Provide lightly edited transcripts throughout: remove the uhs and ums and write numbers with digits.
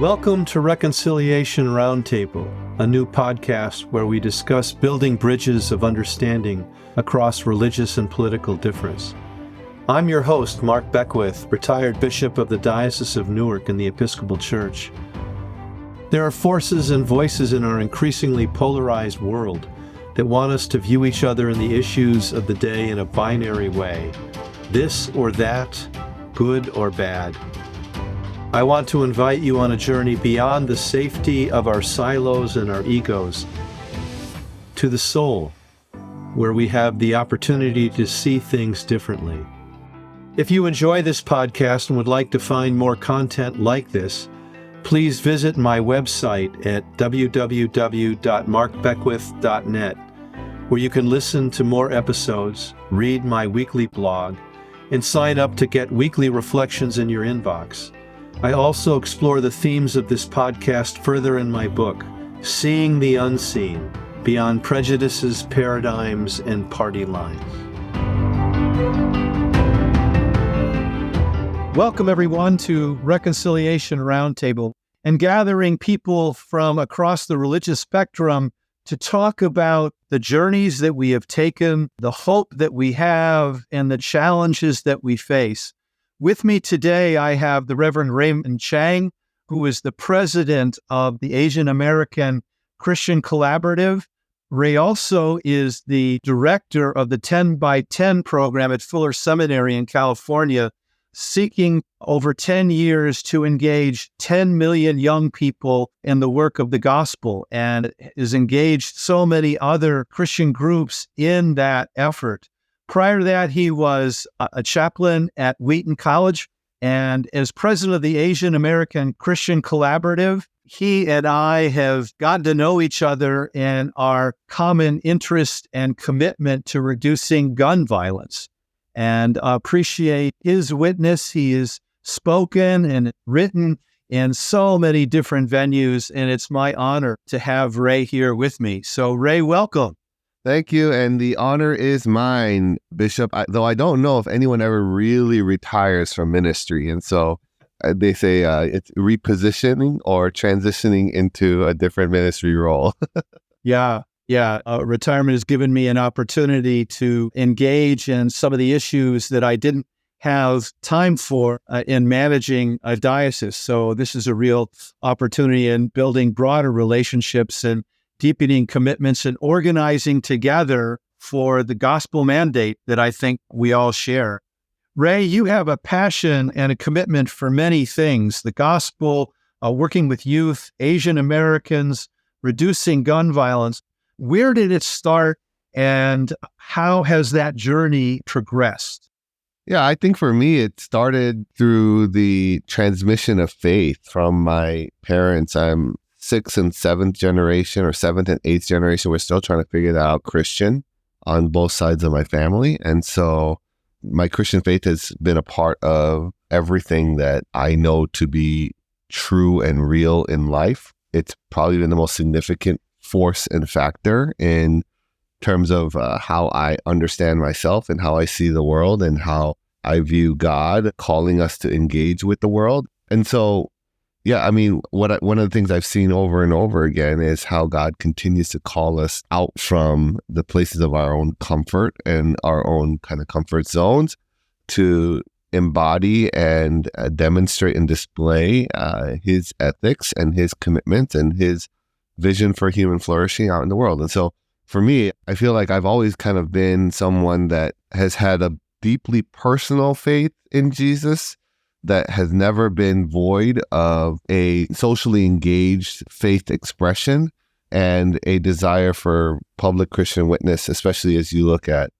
Welcome to Reconciliation Roundtable, a new podcast where we discuss building bridges of understanding across religious and political difference. I'm your host, Mark Beckwith, retired Bishop of the Diocese of Newark in the Episcopal Church. There are forces and voices in our increasingly polarized world that want us to view each other and the issues of the day in a binary way, this or that, good or bad. I want to invite you on a journey beyond the safety of our silos and our egos to the soul, where we have the opportunity to see things differently. If you enjoy this podcast and would like to find more content like this, please visit my website at www.markbeckwith.net, where you can listen to more episodes, read my weekly blog, and sign up to get weekly reflections in your inbox. I also explore the themes of this podcast further in my book, Seeing the Unseen, Beyond Prejudices, Paradigms, and Party Lines. Welcome, everyone, to Reconciliation Roundtable, and gathering people from across the religious spectrum to talk about the journeys that we have taken, the hope that we have, and the challenges that we face. With me today, I have the Reverend Raymond Chang, who is the president of the Asian American Christian Collaborative. Ray also is the director of the 10x10 program at Fuller Seminary in California, seeking over 10 years to engage 10 million young people in the work of the gospel, and has engaged so many other Christian groups in that effort. Prior to that, he was a chaplain at Wheaton College, and as president of the Asian American Christian Collaborative, he and I have gotten to know each other in our common interest and commitment to reducing gun violence, and appreciate his witness. He has spoken and written in so many different venues, and it's my honor to have Ray here with me. So Ray, welcome. Thank you, and the honor is mine, Bishop, though I don't know if anyone ever really retires from ministry, and so they say it's repositioning or transitioning into a different ministry role. Yeah. Retirement has given me an opportunity to engage in some of the issues that I didn't have time for in managing a diocese, so this is a real opportunity in building broader relationships and deepening commitments and organizing together for the gospel mandate that I think we all share. Ray, you have a passion and a commitment for many things: the gospel, working with youth, Asian Americans, reducing gun violence. Where did it start, and how has that journey progressed? Yeah, I think for me, it started through the transmission of faith from my parents. I'm 6th and 7th generation, or 7th and 8th generation. We're still trying to figure that out, Christian, on both sides of my family. And so my Christian faith has been a part of everything that I know to be true and real in life. It's probably been the most significant force and factor in terms of how I understand myself and how I see the world and how I view God calling us to engage with the world. And so, yeah, I mean, one of the things I've seen over and over again is how God continues to call us out from the places of our own comfort and our own kind of comfort zones to embody and demonstrate and display his ethics and his commitment and his vision for human flourishing out in the world. And so for me, I feel like I've always kind of been someone that has had a deeply personal faith in Jesus that has never been void of a socially engaged faith expression and a desire for public Christian witness, especially as you look at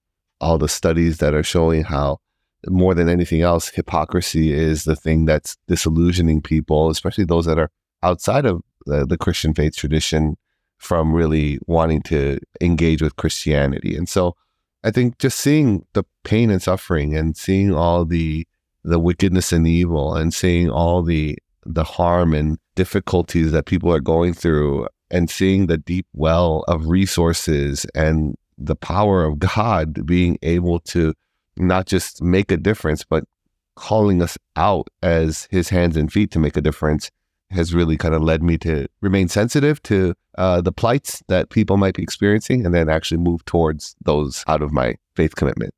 all the studies that are showing how, more than anything else, hypocrisy is the thing that's disillusioning people, especially those that are outside of the Christian faith tradition, from really wanting to engage with Christianity. And so I think just seeing the pain and suffering and seeing all the wickedness and evil and seeing all the harm and difficulties that people are going through and seeing the deep well of resources and the power of God being able to not just make a difference, but calling us out as his hands and feet to make a difference has really kind of led me to remain sensitive to the plights that people might be experiencing, and then actually move towards those out of my faith commitment.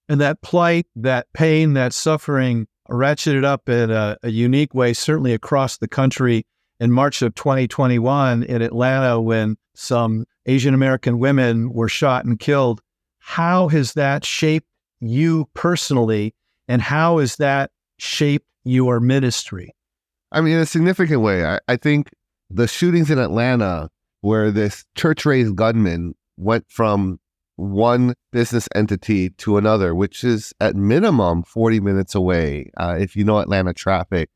And that plight, that pain, that suffering ratcheted up in a unique way, certainly across the country in March of 2021 in Atlanta when some Asian American women were shot and killed. How has that shaped you personally, and how has that shaped your ministry? I mean, in a significant way. I think the shootings in Atlanta, where this church-raised gunman went from one business entity to another, which is at minimum 40 minutes away. If you know Atlanta traffic,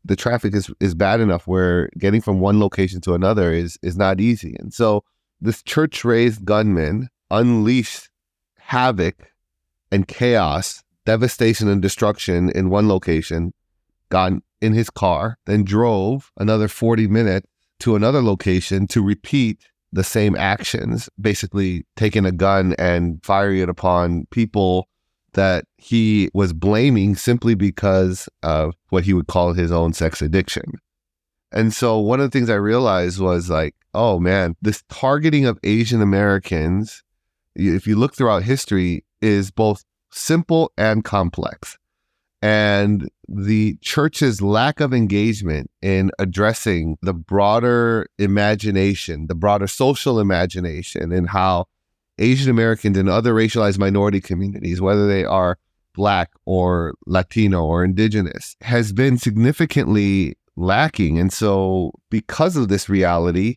the traffic is bad enough where getting from one location to another is not easy. And so this church-raised gunman unleashed havoc and chaos, devastation and destruction in one location, got in his car, then drove another 40 minutes to another location to repeat the same actions, basically taking a gun and firing it upon people that he was blaming simply because of what he would call his own sex addiction. And so one of the things I realized was like, oh man, this targeting of Asian Americans, if you look throughout history, is both simple and complex. And the church's lack of engagement in addressing the broader imagination, the broader social imagination, and how Asian Americans and other racialized minority communities, whether they are Black or Latino or Indigenous, has been significantly lacking. And so because of this reality,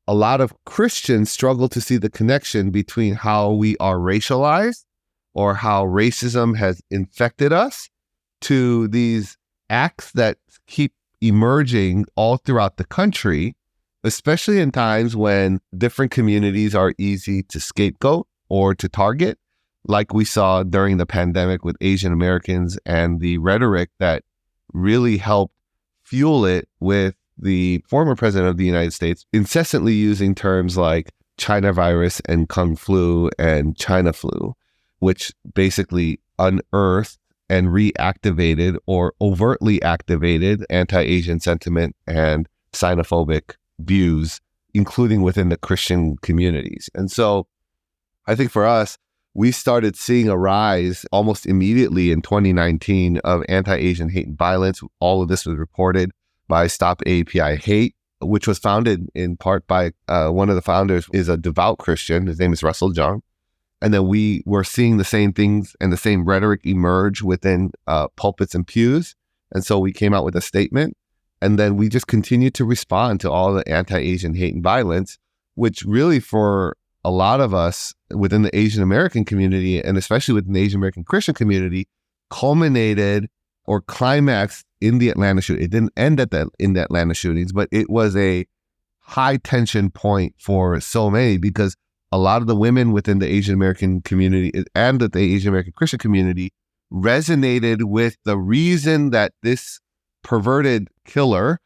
a lot of Christians struggle to see the connection between how we are racialized or how racism has infected us to these acts that keep emerging all throughout the country, especially in times when different communities are easy to scapegoat or to target, like we saw during the pandemic with Asian Americans and the rhetoric that really helped fuel it with the former president of the United States incessantly using terms like China virus and Kung flu and China flu, which basically unearthed and reactivated or overtly activated anti-Asian sentiment and xenophobic views, including within the Christian communities. And so I think for us, we started seeing a rise almost immediately in 2019 of anti-Asian hate and violence. All of this was reported by Stop AAPI Hate, which was founded in part by one of the founders is a devout Christian. His name is Russell Jung. And then we were seeing the same things and the same rhetoric emerge within pulpits and pews. And so we came out with a statement. And then we just continued to respond to all the anti-Asian hate and violence, which really for a lot of us within the Asian American community, and especially within the Asian American Christian community, culminated or climaxed in the Atlanta shooting. It didn't end in the Atlanta shootings, but it was a high tension point for so many because a lot of the women within the Asian American community and the Asian American Christian community resonated with the reason that this perverted killer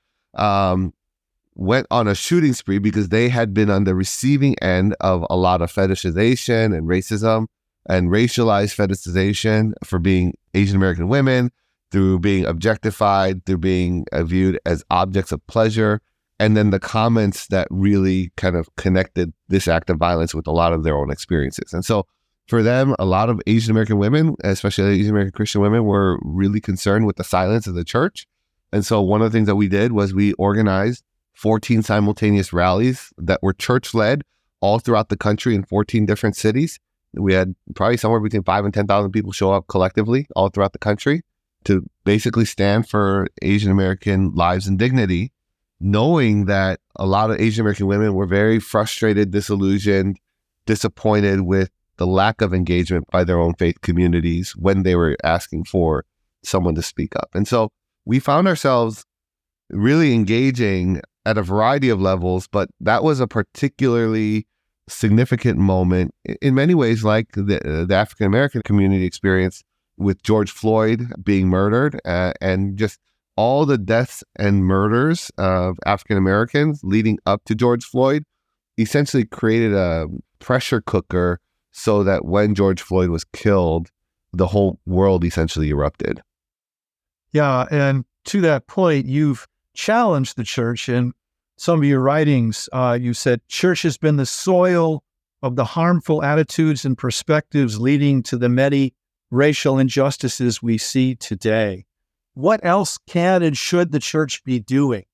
went on a shooting spree, because they had been on the receiving end of a lot of fetishization and racism and racialized fetishization for being Asian American women, through being objectified, through being viewed as objects of pleasure. And then the comments that really kind of connected this act of violence with a lot of their own experiences. And so for them, a lot of Asian American women, especially Asian American Christian women, were really concerned with the silence of the church. And so one of the things that we did was we organized 14 simultaneous rallies that were church-led all throughout the country in 14 different cities. We had probably somewhere between 5,000 and 10,000 people show up collectively all throughout the country to basically stand for Asian American lives and dignity, knowing that a lot of Asian American women were very frustrated, disillusioned, disappointed with the lack of engagement by their own faith communities when they were asking for someone to speak up. And so we found ourselves really engaging at a variety of levels, but that was a particularly significant moment in many ways, like the African American community experience with George Floyd being murdered and just all the deaths and murders of African Americans leading up to George Floyd essentially created a pressure cooker so that when George Floyd was killed, the whole world essentially erupted. Yeah, and to that point, you've challenged the church. In some of your writings, you said church has been the soil of the harmful attitudes and perspectives leading to the many racial injustices we see today. What else can and should the church be doing?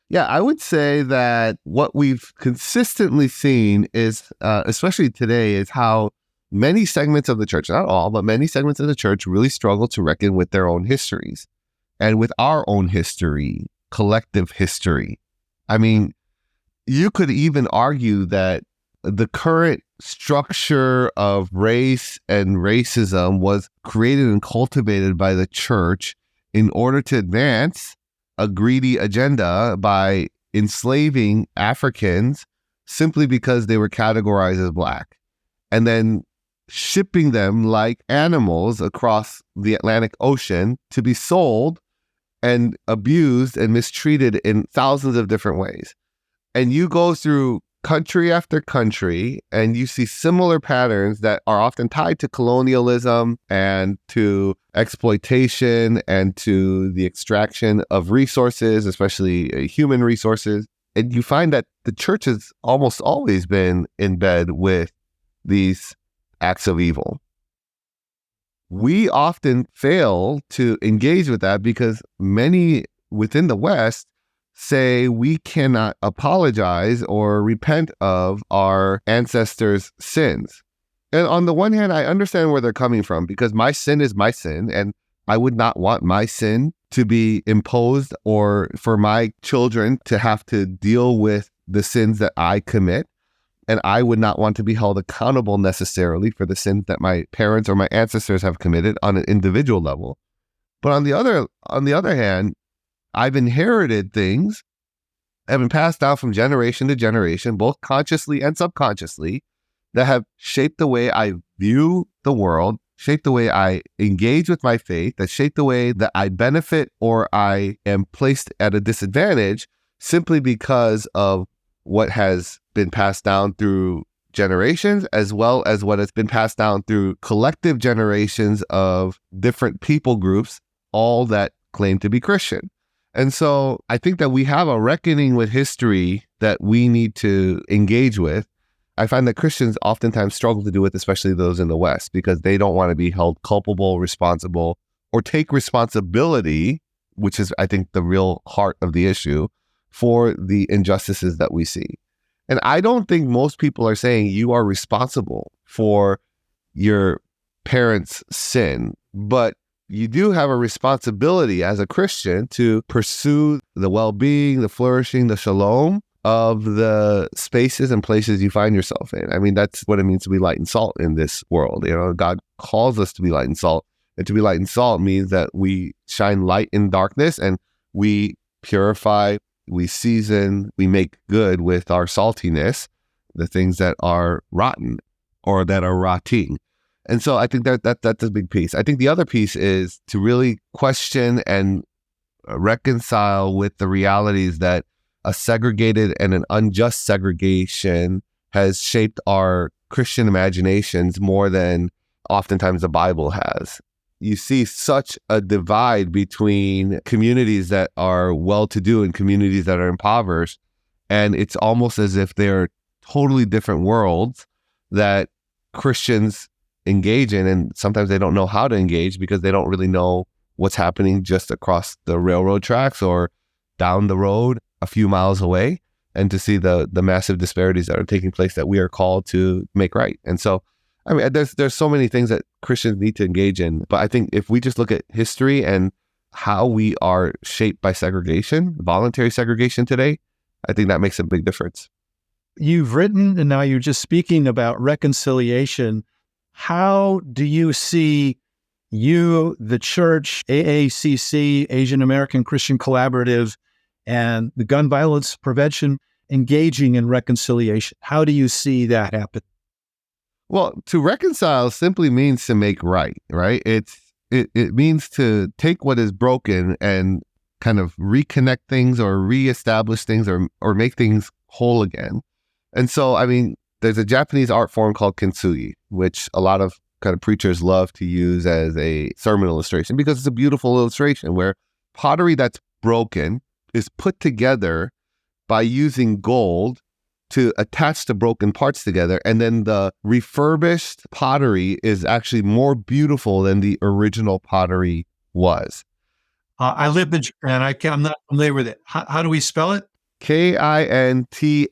Yeah, I would say that what we've consistently seen is, especially today, is how many segments of the church, not all, but many segments of the church really struggle to reckon with their own histories and with our own history, collective history. I mean, you could even argue that the current structure of race and racism was created and cultivated by the church in order to advance a greedy agenda by enslaving Africans simply because they were categorized as Black, and then shipping them like animals across the Atlantic Ocean to be sold and abused and mistreated in thousands of different ways. And you go through country after country, and you see similar patterns that are often tied to colonialism and to exploitation and to the extraction of resources, especially human resources. And you find that the church has almost always been in bed with these acts of evil. We often fail to engage with that because many within the West say we cannot apologize or repent of our ancestors' sins. And on the one hand, I understand where they're coming from, because my sin is my sin, and I would not want my sin to be imposed or for my children to have to deal with the sins that I commit. And I would not want to be held accountable necessarily for the sins that my parents or my ancestors have committed on an individual level. But on the other hand, I've inherited things that have been passed down from generation to generation, both consciously and subconsciously, that have shaped the way I view the world, shaped the way I engage with my faith, that shaped the way that I benefit or I am placed at a disadvantage simply because of what has been passed down through generations, as well as what has been passed down through collective generations of different people groups, all that claim to be Christian. And so I think that we have a reckoning with history that we need to engage with. I find that Christians oftentimes struggle to do it, especially those in the West, because they don't want to be held culpable, responsible, or take responsibility, which is, I think, the real heart of the issue, for the injustices that we see. And I don't think most people are saying you are responsible for your parents' sin, but you do have a responsibility as a Christian to pursue the well-being, the flourishing, the shalom of the spaces and places you find yourself in. I mean, that's what it means to be light and salt in this world. You know, God calls us to be light and salt. And to be light and salt means that we shine light in darkness, and we purify, we season, we make good with our saltiness the things that are rotten or that are rotting. And so I think that's a big piece. I think the other piece is to really question and reconcile with the realities that a segregated and an unjust segregation has shaped our Christian imaginations more than oftentimes the Bible has. You see such a divide between communities that are well-to-do and communities that are impoverished. And it's almost as if they're totally different worlds that Christians engage in, and sometimes they don't know how to engage because they don't really know what's happening just across the railroad tracks or down the road a few miles away, and to see the massive disparities that are taking place that we are called to make right. And so, I mean, there's so many things that Christians need to engage in, but I think if we just look at history and how we are shaped by segregation, voluntary segregation today, I think that makes a big difference. You've written, and now you're just speaking about reconciliation. How do you see the church, AACC, Asian American Christian Collaborative, and the gun violence prevention engaging in reconciliation? How do you see that happen? Well, to reconcile simply means to make right? It means to take what is broken and kind of reconnect things or reestablish things or make things whole again. And so, I mean, there's a Japanese art form called kintsugi, which a lot of kind of preachers love to use as a sermon illustration because it's a beautiful illustration where pottery that's broken is put together by using gold to attach the broken parts together. And then the refurbished pottery is actually more beautiful than the original pottery was. I lived in Japan. I'm not familiar with it. How do we spell it? Kintsugi.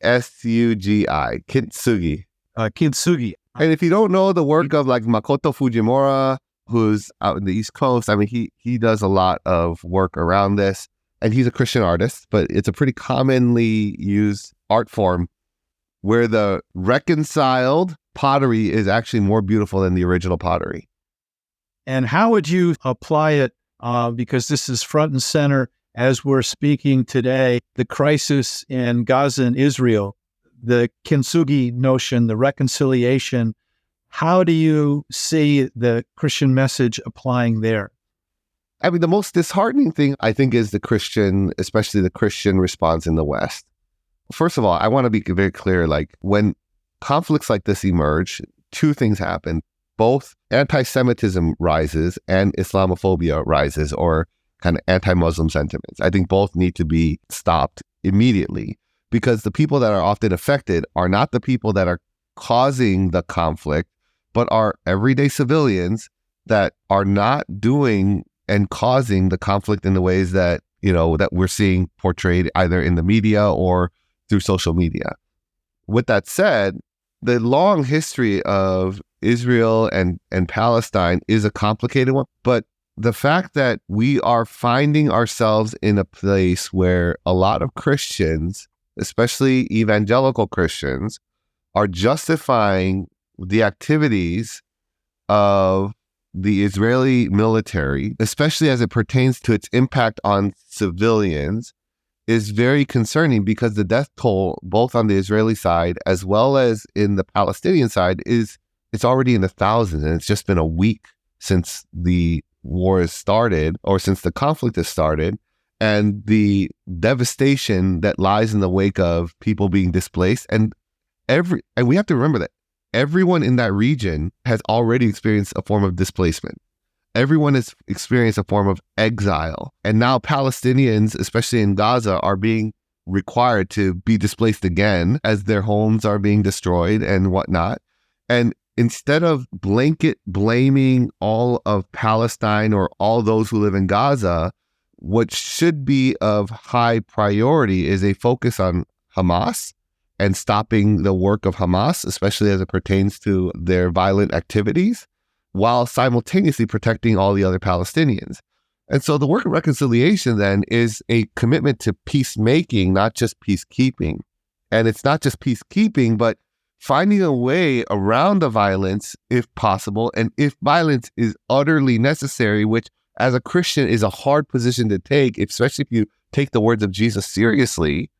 Kintsugi. Kintsugi. And if you don't know the work of like Makoto Fujimura, who's out in the East Coast, I mean, he does a lot of work around this. And he's a Christian artist, but it's a pretty commonly used art form where the reconciled pottery is actually more beautiful than the original pottery. And how would you apply it? Because this is front and center as we're speaking today, the crisis in Gaza and Israel, the kintsugi notion, the reconciliation. How do you see the Christian message applying there? I mean, the most disheartening thing, I think, is the Christian, especially the Christian response in the West. First of all, I want to be very clear, like when conflicts like this emerge, two things happen. Both anti-Semitism rises and Islamophobia rises, or kind of anti-Muslim sentiments. I think both need to be stopped immediately, because the people that are often affected are not the people that are causing the conflict, but are everyday civilians that are not doing and causing the conflict in the ways that, that we're seeing portrayed either in the media or through social media. With that said, the long history of Israel and Palestine is a complicated one, but the fact that we are finding ourselves in a place where a lot of Christians, especially evangelical Christians, are justifying the activities of the Israeli military, especially as it pertains to its impact on civilians, is very concerning, because the death toll, both on the Israeli side as well as in the Palestinian side, it's already in the thousands, and it's just been a week since the war has started, or since the conflict has started, and the devastation that lies in the wake of people being displaced. And we have to remember that everyone in that region has already experienced a form of displacement. Everyone has experienced a form of exile. And now Palestinians, especially in Gaza, are being required to be displaced again as their homes are being destroyed and whatnot. And instead of blanket blaming all of Palestine or all those who live in Gaza, what should be of high priority is a focus on Hamas and stopping the work of Hamas, especially as it pertains to their violent activities, while simultaneously protecting all the other Palestinians. And so the work of reconciliation then is a commitment to peacemaking, not just peacekeeping. And it's not just peacekeeping, but finding a way around the violence if possible, and if violence is utterly necessary, which as a Christian is a hard position to take, especially if you take the words of Jesus seriously,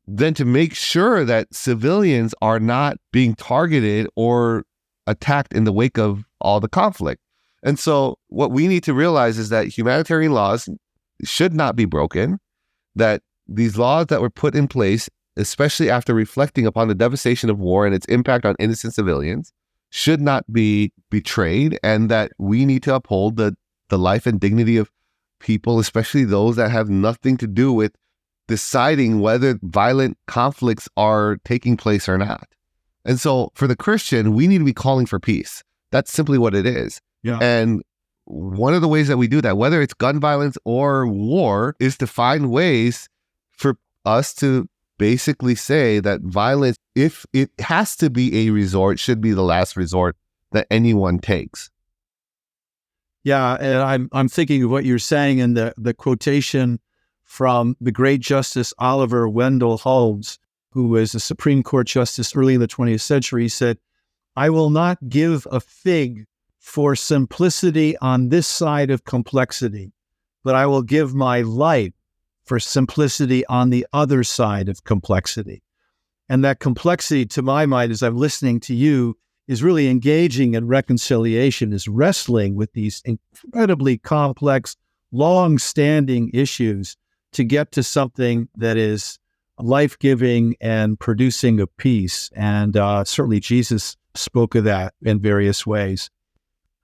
then to make sure that civilians are not being targeted or attacked in the wake of all the conflict. And so what we need to realize is that humanitarian laws should not be broken, that these laws that were put in place, especially after reflecting upon the devastation of war and its impact on innocent civilians, should not be betrayed, and that we need to uphold the life and dignity of people, especially those that have nothing to do with deciding whether violent conflicts are taking place or not. And so for the Christian, we need to be calling for peace. That's simply what it is. Yeah. And one of the ways that we do that, whether it's gun violence or war, is to find ways for us to basically say that violence, if it has to be a resort, should be the last resort that anyone takes. Yeah, and I'm thinking of what you're saying in the quotation from the great Justice Oliver Wendell Holmes, who was a Supreme Court justice early in the 20th century. He said, "I will not give a fig for simplicity on this side of complexity, but I will give my life for simplicity on the other side of complexity." And that complexity, to my mind, as I'm listening to you, is really engaging in reconciliation, is wrestling with these incredibly complex, long-standing issues to get to something that is life-giving and producing of peace. And certainly Jesus spoke of that in various ways.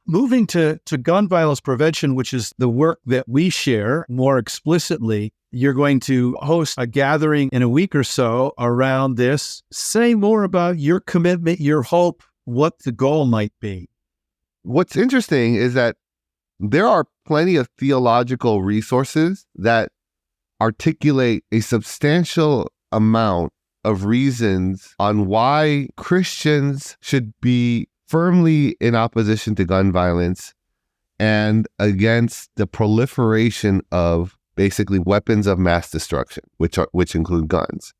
Moving to gun violence prevention, which is the work that we share more explicitly, You're going to host a gathering in a week or so around this. Say more about your commitment, your hope, what the goal might be. What's interesting is that there are plenty of theological resources that articulate a substantial amount of reasons on why Christians should be firmly in opposition to gun violence and against the proliferation of basically weapons of mass destruction, which include guns.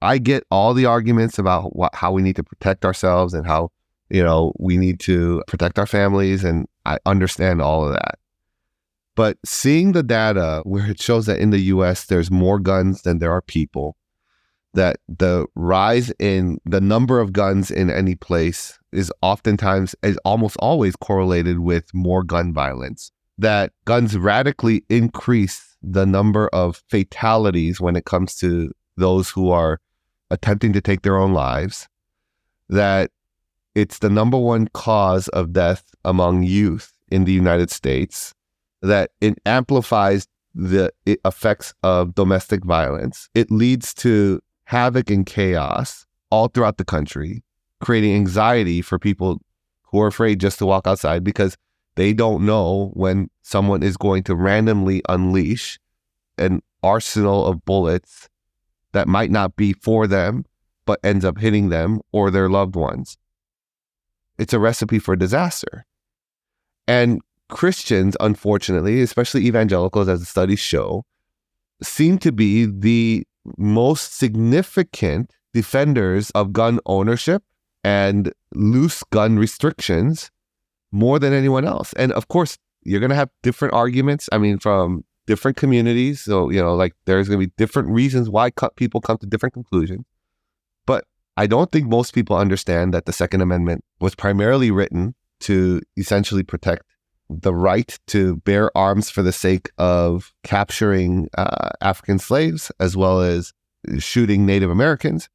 I get all the arguments about how we need to protect ourselves and how, we need to protect our families, and I understand all of that. But seeing the data where it shows that in the US there's more guns than there are people, that the rise in the number of guns in any place is almost always correlated with more gun violence, that guns radically increase the number of fatalities when it comes to those who are attempting to take their own lives, that it's the number one cause of death among youth in the United States, that it amplifies the effects of domestic violence. It leads to havoc and chaos all throughout the country, creating anxiety for people who are afraid just to walk outside because they don't know when someone is going to randomly unleash an arsenal of bullets that might not be for them, but ends up hitting them or their loved ones. It's a recipe for disaster. And Christians, unfortunately, especially evangelicals, as the studies show, seem to be the most significant defenders of gun ownership and loose gun restrictions more than anyone else. And of course, you're going to have different arguments, from different communities. So, there's going to be different reasons why people come to different conclusions. But I don't think most people understand that the Second Amendment was primarily written to essentially protect the right to bear arms for the sake of capturing African slaves, as well as shooting Native Americans,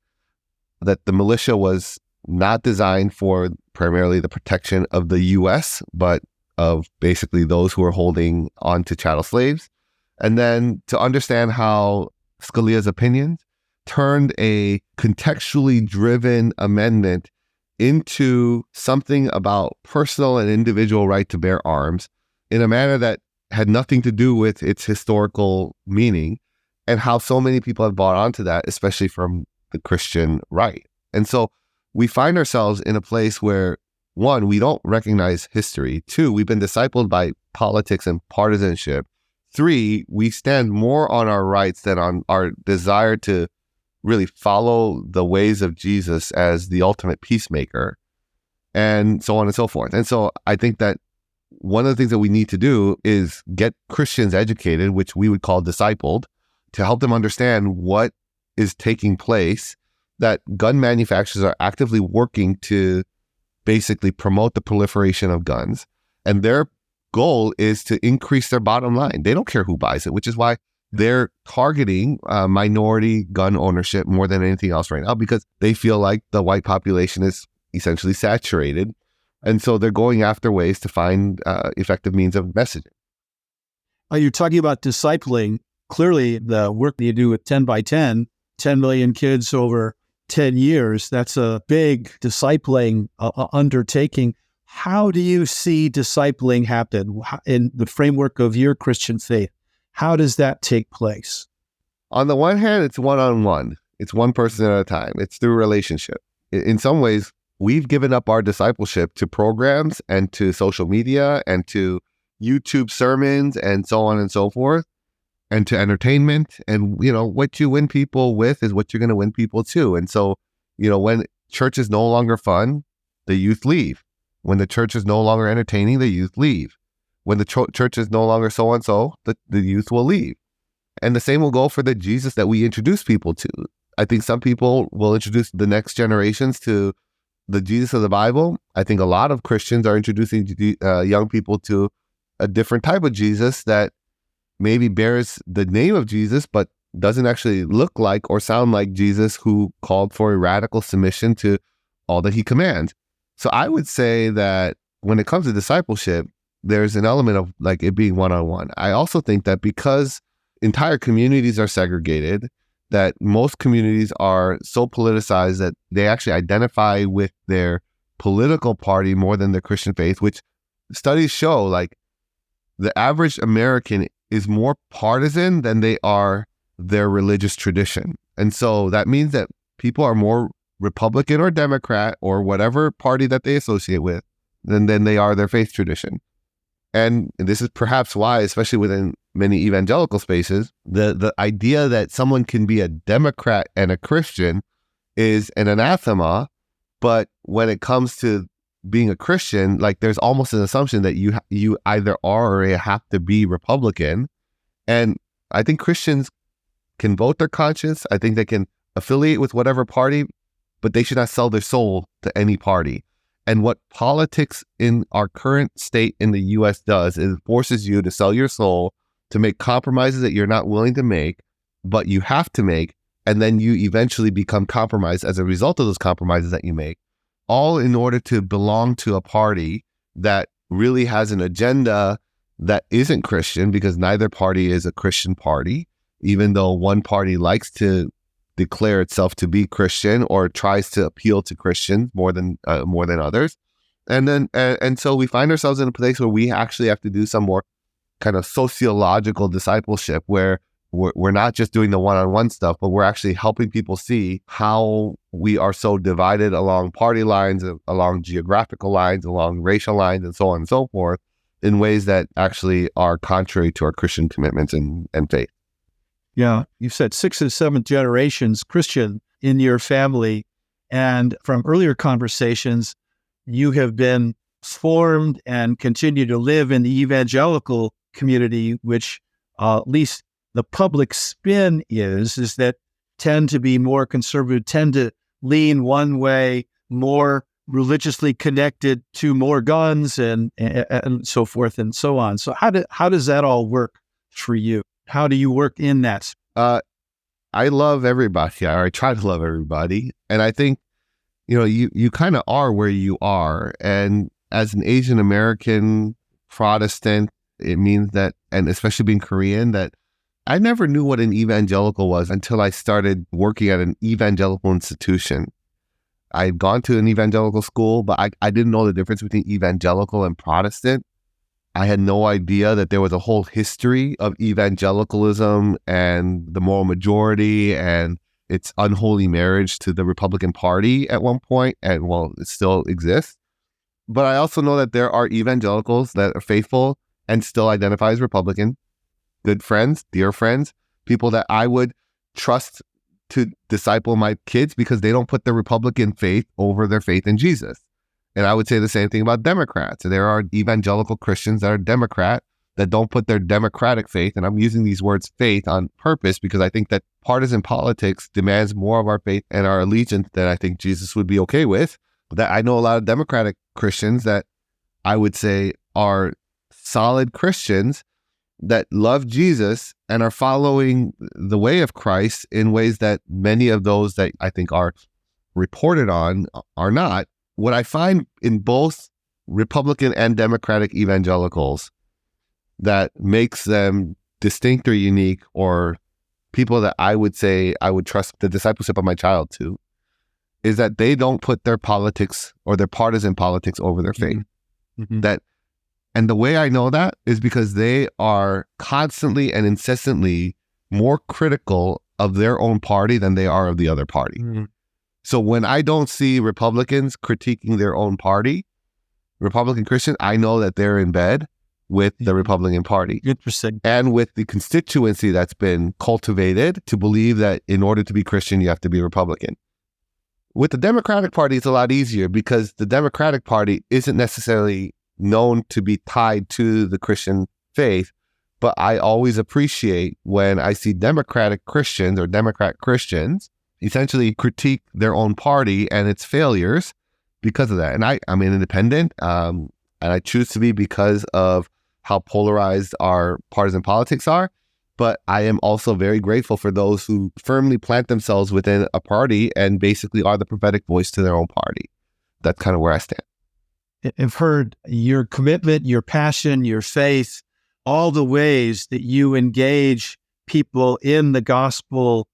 that the militia was not designed for primarily the protection of the U.S., but of basically those who are holding on to chattel slaves. And then to understand how Scalia's opinions turned a contextually driven amendment into something about personal and individual right to bear arms in a manner that had nothing to do with its historical meaning, and how so many people have bought onto that, especially from the Christian right. And so we find ourselves in a place where, one, we don't recognize history. Two, we've been discipled by politics and partisanship. Three, we stand more on our rights than on our desire to really follow the ways of Jesus as the ultimate peacemaker, and so on and so forth. And so I think that one of the things that we need to do is get Christians educated, which we would call discipled, to help them understand what is taking place, that gun manufacturers are actively working to basically promote the proliferation of guns. And their goal is to increase their bottom line. They don't care who buys it, which is why they're targeting minority gun ownership more than anything else right now, because they feel like the white population is essentially saturated. And so they're going after ways to find effective means of messaging. You're talking about discipling. Clearly, the work that you do with 10 by 10, 10 million kids over 10 years, that's a big discipling undertaking. How do you see discipling happen in the framework of your Christian faith? How does that take place? On the one hand, it's one-on-one. It's one person at a time. It's through relationship. In some ways, we've given up our discipleship to programs and to social media and to YouTube sermons and so on and so forth, and to entertainment. And, what you win people with is what you're going to win people to. And so, when church is no longer fun, the youth leave. When the church is no longer entertaining, the youth leave. When the church is no longer so-and-so, the youth will leave. And the same will go for the Jesus that we introduce people to. I think some people will introduce the next generations to the Jesus of the Bible. I think a lot of Christians are introducing young people to a different type of Jesus that maybe bears the name of Jesus, but doesn't actually look like or sound like Jesus, who called for a radical submission to all that he commands. So I would say that when it comes to discipleship, there's an element of like it being one-on-one. I also think that because entire communities are segregated, that most communities are so politicized that they actually identify with their political party more than their Christian faith, which studies show like the average American is more partisan than they are their religious tradition. And so that means that people are more Republican or Democrat or whatever party that they associate with than they are their faith tradition. And this is perhaps why, especially within many evangelical spaces, the idea that someone can be a Democrat and a Christian is an anathema. But when it comes to being a Christian, like there's almost an assumption that you either are or you have to be Republican. And I think Christians can vote their conscience. I think they can affiliate with whatever party, but they should not sell their soul to any party. And what politics in our current state in the U.S. does is forces you to sell your soul, to make compromises that you're not willing to make, but you have to make, and then you eventually become compromised as a result of those compromises that you make, all in order to belong to a party that really has an agenda that isn't Christian, because neither party is a Christian party, even though one party likes to declare itself to be Christian or tries to appeal to Christians more than others. And so we find ourselves in a place where we actually have to do some more kind of sociological discipleship, where we're not just doing the one-on-one stuff, but we're actually helping people see how we are so divided along party lines, along geographical lines, along racial lines, and so on and so forth, in ways that actually are contrary to our Christian commitments and faith. Yeah, you said 6th and 7th generations Christian in your family. And from earlier conversations, you have been formed and continue to live in the evangelical community, which at least the public spin is that tend to be more conservative, tend to lean one way, more religiously connected to more guns and so forth and so on. So how does that all work for you? How do you work in that? I love everybody, or I try to love everybody. And I think, you kind of are where you are. And as an Asian American Protestant, it means that, and especially being Korean, that I never knew what an evangelical was until I started working at an evangelical institution. I had gone to an evangelical school, but I didn't know the difference between evangelical and Protestant. I had no idea that there was a whole history of evangelicalism and the moral majority and its unholy marriage to the Republican Party at one point, and well, it still exists. But I also know that there are evangelicals that are faithful and still identify as Republican, good friends, dear friends, people that I would trust to disciple my kids because they don't put their Republican faith over their faith in Jesus. And I would say the same thing about Democrats. There are evangelical Christians that are Democrat that don't put their democratic faith, and I'm using these words faith on purpose because I think that partisan politics demands more of our faith and our allegiance than I think Jesus would be okay with. That I know a lot of Democratic Christians that I would say are solid Christians that love Jesus and are following the way of Christ in ways that many of those that I think are reported on are not. What I find in both Republican and Democratic evangelicals that makes them distinct or unique, or people that I would say I would trust the discipleship of my child to, is that they don't put their politics or their partisan politics over their faith. Mm-hmm. And the way I know that is because they are constantly and incessantly more critical of their own party than they are of the other party. Mm-hmm. So when I don't see Republicans critiquing their own party, Republican Christian, I know that they're in bed with the Republican Party. Interesting. And with the constituency that's been cultivated to believe that in order to be Christian, you have to be Republican. With the Democratic Party, it's a lot easier because the Democratic Party isn't necessarily known to be tied to the Christian faith. But I always appreciate when I see Democratic Christians or Democrat Christians essentially critique their own party and its failures because of that. And I'm an independent, and I choose to be because of how polarized our partisan politics are. But I am also very grateful for those who firmly plant themselves within a party and basically are the prophetic voice to their own party. That's kind of where I stand. I've heard your commitment, your passion, your faith, all the ways that you engage people in the gospel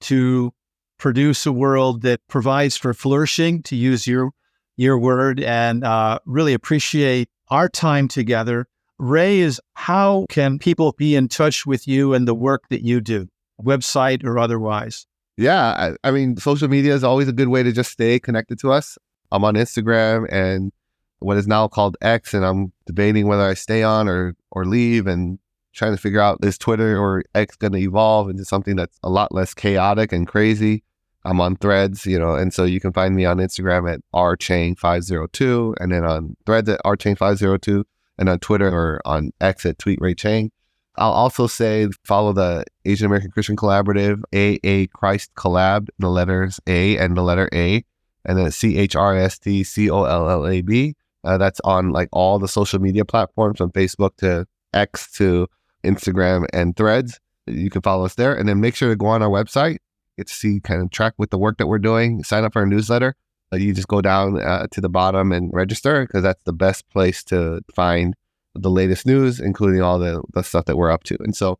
to produce a world that provides for flourishing, to use your word, and really appreciate our time together. Ray, how can people be in touch with you and the work that you do, website or otherwise? Yeah, I mean, social media is always a good way to just stay connected to us. I'm on Instagram and what is now called X, and I'm debating whether I stay on or leave, and trying to figure out, is Twitter or X going to evolve into something that's a lot less chaotic and crazy. I'm on Threads, and so you can find me on Instagram at rchang502, and then on Threads at rchang502, and on Twitter or on X at tweetraychang. I'll also say follow the Asian American Christian Collaborative, AA Christ Collab, the letters A and the letter A, and then CHRSTCOLLAB. That's on like all the social media platforms, from Facebook to X to Instagram and Threads. You can follow us there, and then make sure to go on our website. Get to see, kind of track with the work that we're doing. Sign up for our newsletter. You just go down to the bottom and register, because that's the best place to find the latest news, including all the stuff that we're up to. And so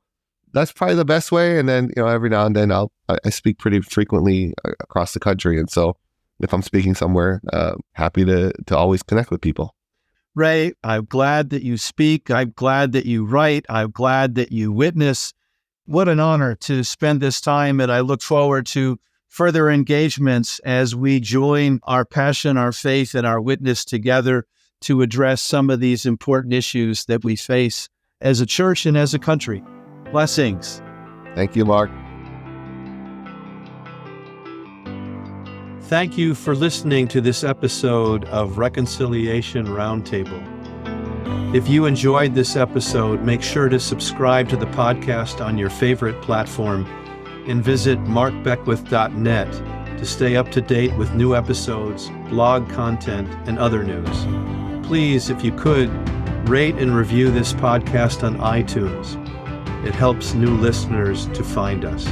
that's probably the best way. And then, every now and then I speak pretty frequently across the country. And so if I'm speaking somewhere, happy to always connect with people. Ray, I'm glad that you speak. I'm glad that you write. I'm glad that you witness. What an honor to spend this time. And I look forward to further engagements as we join our passion, our faith, and our witness together to address some of these important issues that we face as a church and as a country. Blessings. Thank you, Mark. Thank you for listening to this episode of Reconciliation Roundtable. If you enjoyed this episode, make sure to subscribe to the podcast on your favorite platform and visit markbeckwith.net to stay up to date with new episodes, blog content, and other news. Please, if you could, rate and review this podcast on iTunes. It helps new listeners to find us.